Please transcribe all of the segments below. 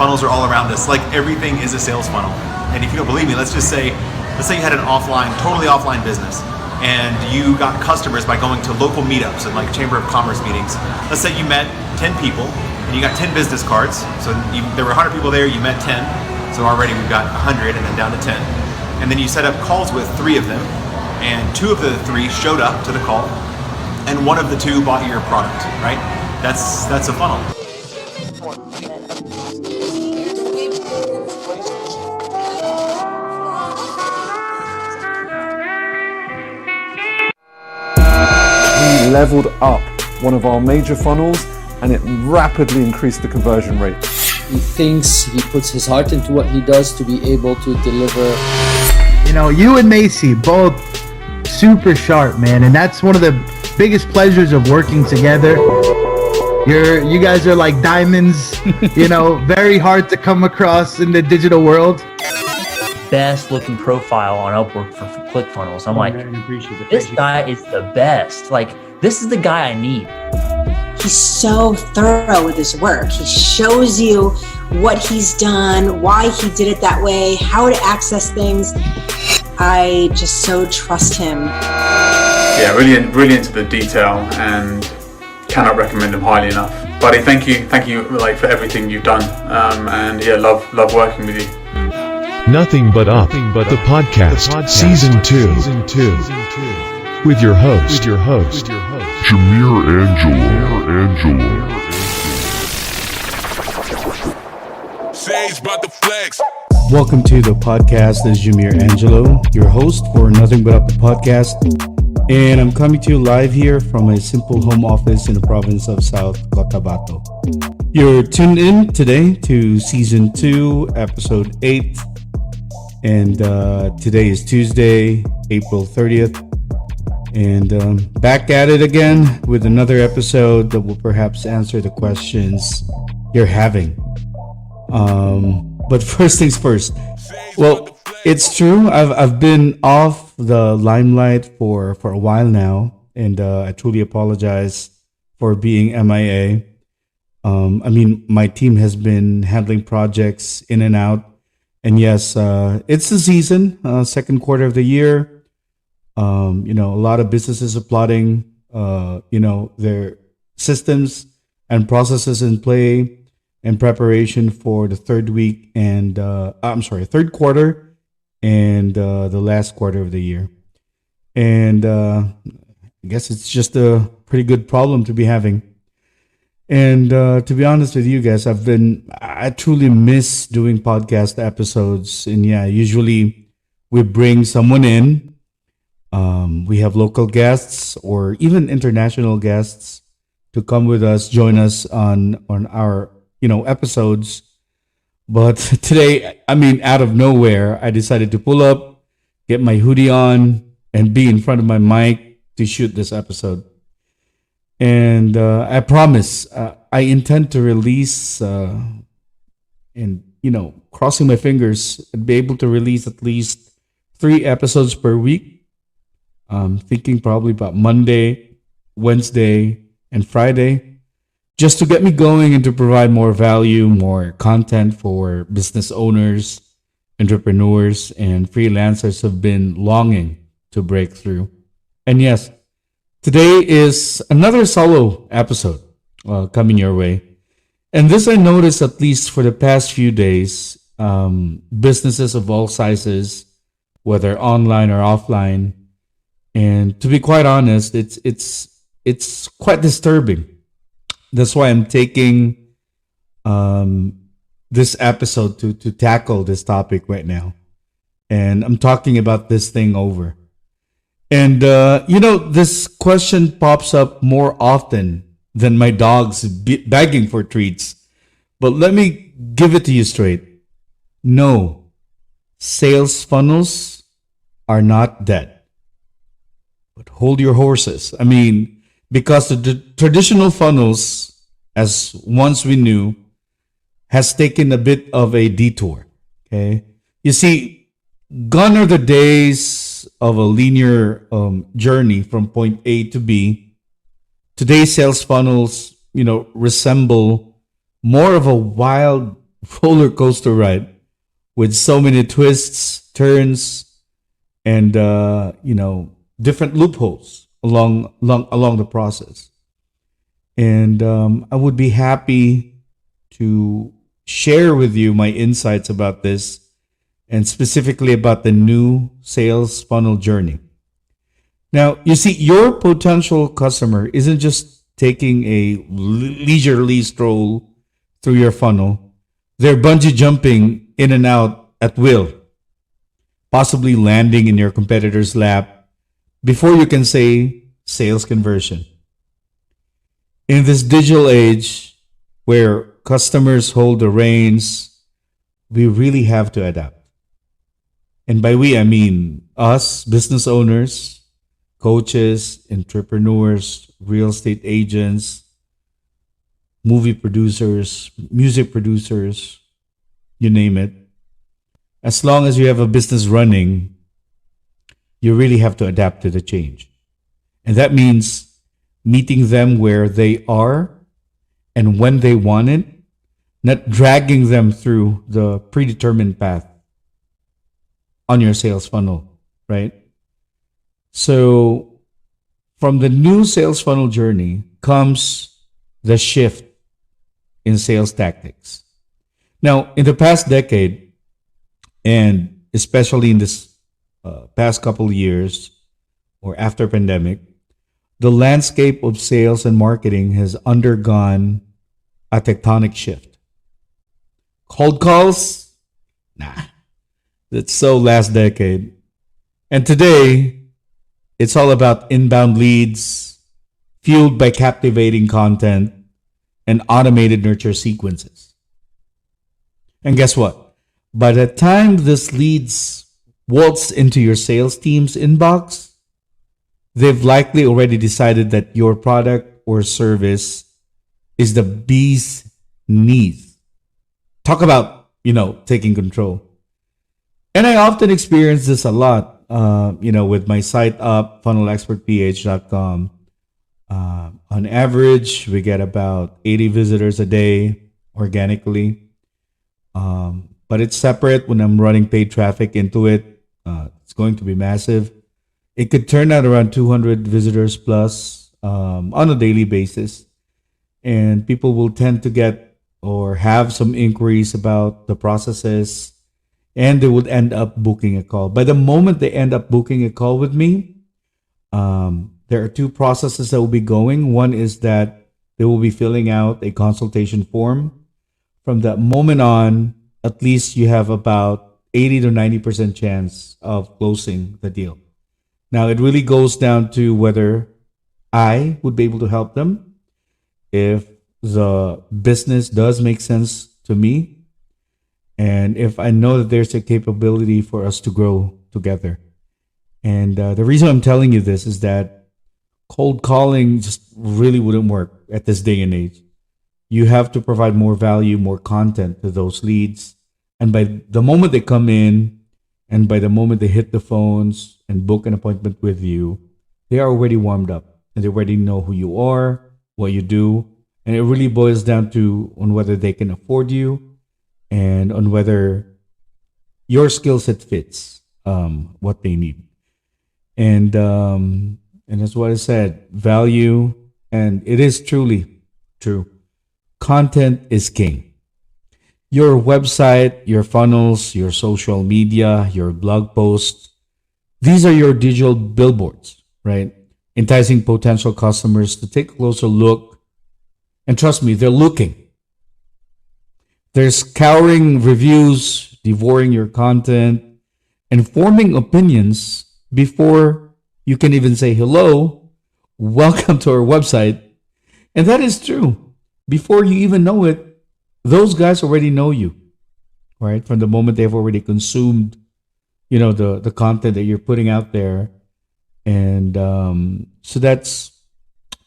funnels are all around us. Like everything is a sales funnel. And if you don't believe me, let's say you had an totally offline business, and you got customers by going to local meetups and like Chamber of Commerce meetings. Let's say you met 10 people and you got 10 business cards. So there were 100 people there, you met 10. So already we've got 100 and then down to 10. And then you set up calls with 3 of them, and 2 of the 3 showed up to the call, and 1 of the 2 bought your product, right? That's a funnel. We leveled up one of our major funnels, and it rapidly increased the conversion rate. He thinks, he puts his heart into what he does to be able to deliver. You know, you and Macy, both super sharp, man, and that's one of the biggest pleasures of working together. You guys are like diamonds, you know, very hard to come across in the digital world. Best looking profile on Upwork for ClickFunnels. I'm like, this guy is the best. Like, this is the guy I need. He's so thorough with his work. He shows you what he's done, why he did it that way, how to access things. I just so trust him. Yeah, really into the detail, and cannot recommend him highly enough. Buddy, thank you like for everything you've done. And yeah, love working with you. Nothing But Up, the podcast, season 2, with your host, Jamir Angelo. Welcome to the podcast. This is Jamir Angelo, your host for Nothing But Up, the podcast. And I'm coming to you live here from a simple home office in the province of South Cotabato. You're tuned in today to season 2, episode 8. And today is Tuesday, April 30th. And back at it again with another episode that will perhaps answer the questions you're having. But first things first. Well, it's true. I've been off the limelight for a while now, and I truly apologize for being MIA. I mean, my team has been handling projects in and out. And yes, it's the season, second quarter of the year. You know, a lot of businesses are plotting, you know, their systems and processes in play in preparation for the third quarter and the last quarter of the year. And I guess it's just a pretty good problem to be having. And to be honest with you guys, I truly miss doing podcast episodes. And yeah, usually we bring someone in. We have local guests or even international guests to come with us, join us on our, you know, episodes. But today, I mean, out of nowhere, I decided to pull up, get my hoodie on, and be in front of my mic to shoot this episode. And I promise, I intend to release, and, you know, crossing my fingers, be able to release at least 3 episodes per week. Thinking probably about Monday, Wednesday, and Friday, just to get me going and to provide more value, more content for business owners, entrepreneurs, and freelancers who've been longing to break through. And yes, today is another solo episode coming your way. And this I noticed, at least for the past few days, businesses of all sizes, whether online or offline. And to be quite honest, it's quite disturbing. That's why I'm taking this episode to tackle this topic right now. And I'm talking about this thing over. And, you know, this question pops up more often than my dogs begging for treats. But let me give it to you straight. No, sales funnels are not dead. But hold your horses. I mean, because the traditional funnels, as once we knew, has taken a bit of a detour. Okay, you see, gone are the days of a linear journey from point A to B. Today's sales funnels, you know, resemble more of a wild roller coaster ride with so many twists, turns, and different loopholes along the process. And I would be happy to share with you my insights about this, and specifically about the new sales funnel journey. Now, you see, your potential customer isn't just taking a leisurely stroll through your funnel. They're bungee jumping in and out at will, possibly landing in your competitor's lap before you can say sales conversion. In this digital age where customers hold the reins, we really have to adapt. And by we, I mean us, business owners, coaches, entrepreneurs, real estate agents, movie producers, music producers, you name it. As long as you have a business running, you really have to adapt to the change. And that means meeting them where they are and when they want it, not dragging them through the predetermined path on your sales funnel, right? So from the new sales funnel journey comes the shift in sales tactics. Now, in the past decade, and especially in this past couple of years or after pandemic, the landscape of sales and marketing has undergone a tectonic shift. Cold calls? Nah, that's so last decade. And today, it's all about inbound leads, fueled by captivating content and automated nurture sequences. And guess what? By the time this leads waltz into your sales team's inbox, they've likely already decided that your product or service is the bee's knees. Talk about, taking control. And I often experience this a lot, with my site up, funnelexpertph.com. On average, we get about 80 visitors a day organically. But it's separate when I'm running paid traffic into it. It's going to be massive. It could turn out around 200 visitors plus on a daily basis. And people will tend to get or have some inquiries about the processes, and they would end up booking a call. By the moment they end up booking a call with me, there are two processes that will be going. One is that they will be filling out a consultation form. From that moment on, at least you have about 80 to 90% chance of closing the deal. Now, it really goes down to whether I would be able to help them, if the business does make sense to me, and if I know that there's a capability for us to grow together. And the reason I'm telling you this is that cold calling just really wouldn't work at this day and age. You have to provide more value, more content to those leads. And by the moment they come in, and by the moment they hit the phones and book an appointment with you, they are already warmed up and they already know who you are, what you do. And it really boils down to on whether they can afford you and on whether your skill set fits what they need. And that's what I said, value, and it is truly true. Content is king. Your website, your funnels, your social media, your blog posts, these are your digital billboards, right? Enticing potential customers to take a closer look. And trust me, they're looking. They're scouring reviews, devouring your content, and forming opinions before you can even say hello, welcome to our website. And that is true. Before you even know it, those guys already know you, right? From the moment they've already consumed, the content that you're putting out there. And so that's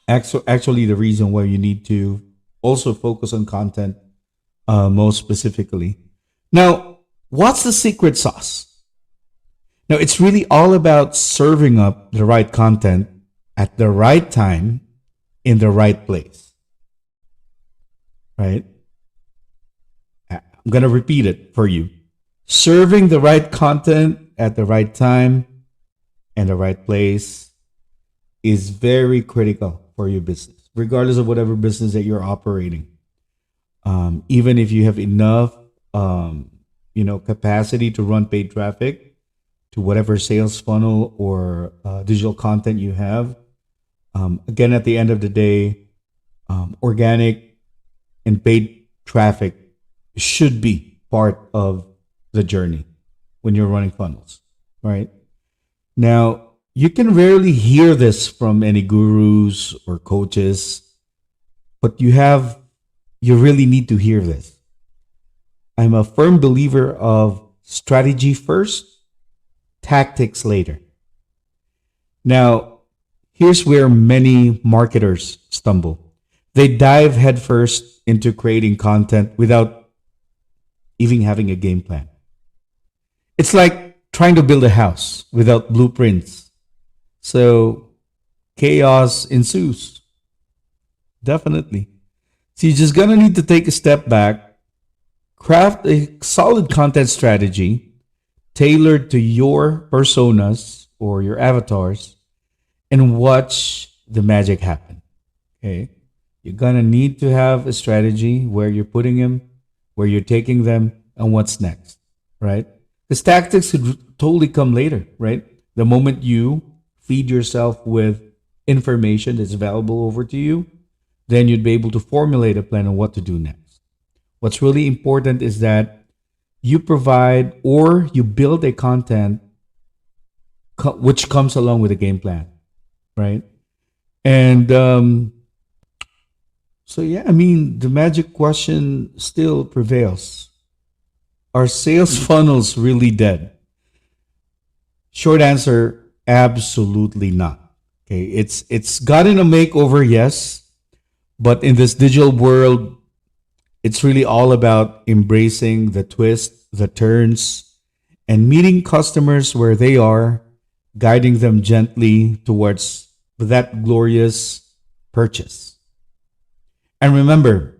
actually the reason why you need to also focus on content most specifically. Now, what's the secret sauce? Now, it's really all about serving up the right content at the right time in the right place, right? I'm going to repeat it for you. Serving the right content at the right time and the right place is very critical for your business, regardless of whatever business that you're operating. Even if you have enough, capacity to run paid traffic to whatever sales funnel or digital content you have. Again, at the end of the day, organic and paid traffic should be part of the journey when you're running funnels, right? Now, you can rarely hear this from any gurus or coaches, but you really need to hear this. I'm a firm believer of strategy first, tactics later. Now, here's where many marketers stumble. They dive headfirst into creating content without even having a game plan. It's like trying to build a house without blueprints. So chaos ensues. Definitely. So you're just gonna need to take a step back, craft a solid content strategy tailored to your personas or your avatars, and watch the magic happen. Okay? You're gonna need to have a strategy where you're putting them, where you're taking them, and what's next, right? Because tactics could totally come later, right? The moment you feed yourself with information that's valuable over to you, then you'd be able to formulate a plan on what to do next. What's really important is that you provide or you build a content which comes along with a game plan, right? And the magic question still prevails. Are sales funnels really dead? Short answer, absolutely not. Okay, it's gotten a makeover, yes, but in this digital world, it's really all about embracing the twists, the turns, and meeting customers where they are, guiding them gently towards that glorious purchase. And remember,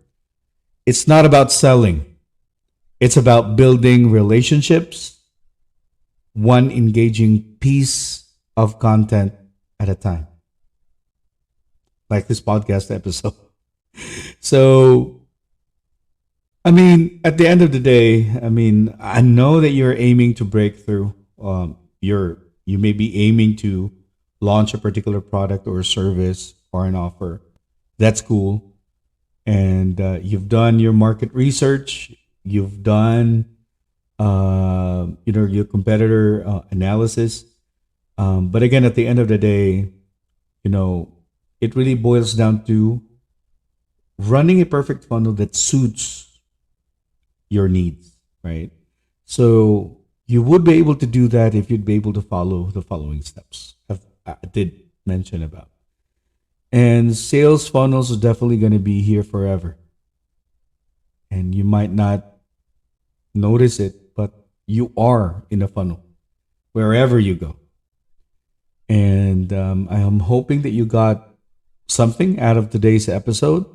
it's not about selling. It's about building relationships, one engaging piece of content at a time. Like this podcast episode. So, at the end of the day, I know that you're aiming to break through. You may be aiming to launch a particular product or service or an offer. That's cool. And you've done your market research. You've done, your competitor analysis. But again, at the end of the day, it really boils down to running a perfect funnel that suits your needs, right? So you would be able to do that if you'd be able to follow the following steps I did mention about. And sales funnels are definitely going to be here forever. And you might not notice it, but you are in a funnel wherever you go. And I am hoping that you got something out of today's episode.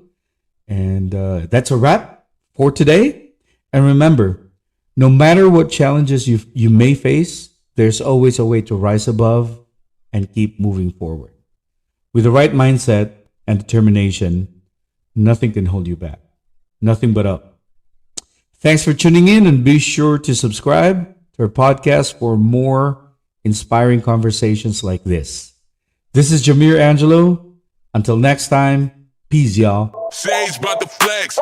And that's a wrap for today. And remember, no matter what challenges you may face, there's always a way to rise above and keep moving forward. With the right mindset and determination, nothing can hold you back. Nothing but up. Thanks for tuning in, and be sure to subscribe to our podcast for more inspiring conversations like this. This is Jamir Angelo. Until next time, peace, y'all. Sage about the flex.